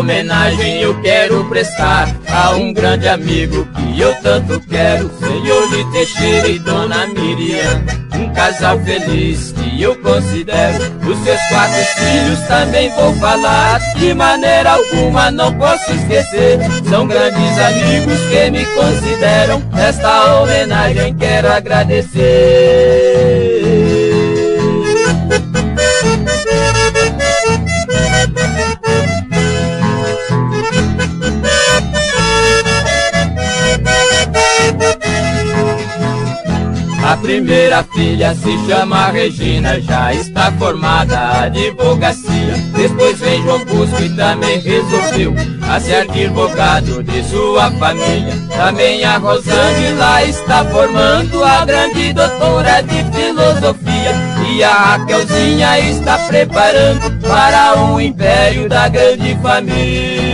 homenagem eu quero prestar a um grande amigo que eu tanto quero, Senhor de Teixeira e Dona Miriam. Um casal feliz que eu considero. Dos seus 4 filhos também vou falar, de maneira alguma não posso esquecer. São grandes amigos que me consideram, esta homenagem quero agradecer. A primeira filha se chama Regina, já está formada a advocacia. Depois vem João Bosco e também resolveu a ser advogado de sua família. Também a Rosângela está formando a grande doutora de filosofia. E a Raquelzinha está preparando para o império da grande família.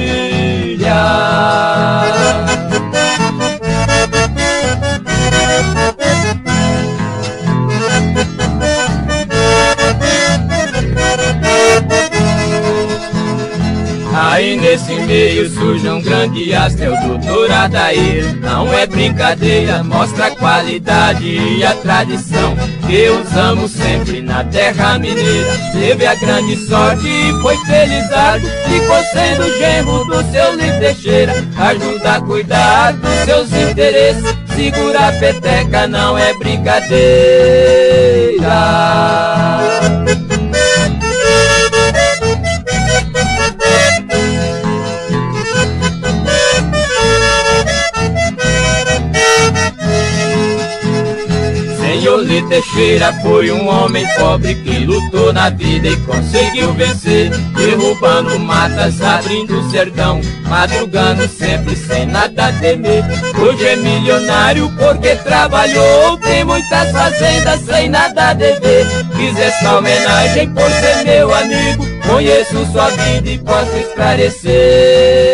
Aí nesse meio surge um grande astro, é o doutor Adair. Não é brincadeira, mostra a qualidade e a tradição que usamos sempre na terra mineira. Teve a grande sorte e foi felizardo, ficou sendo genro do seu Lito Teixeira. Ajuda a cuidar dos seus interesses, segura a peteca, não é brincadeira. Senhor Lito Teixeira foi um homem pobre que lutou na vida e conseguiu vencer, derrubando matas, abrindo o sertão, madrugando sempre sem nada temer. Hoje é milionário porque trabalhou, tem muitas fazendas sem nada a dever. Fiz essa homenagem por ser meu amigo, conheço sua vida e posso esclarecer.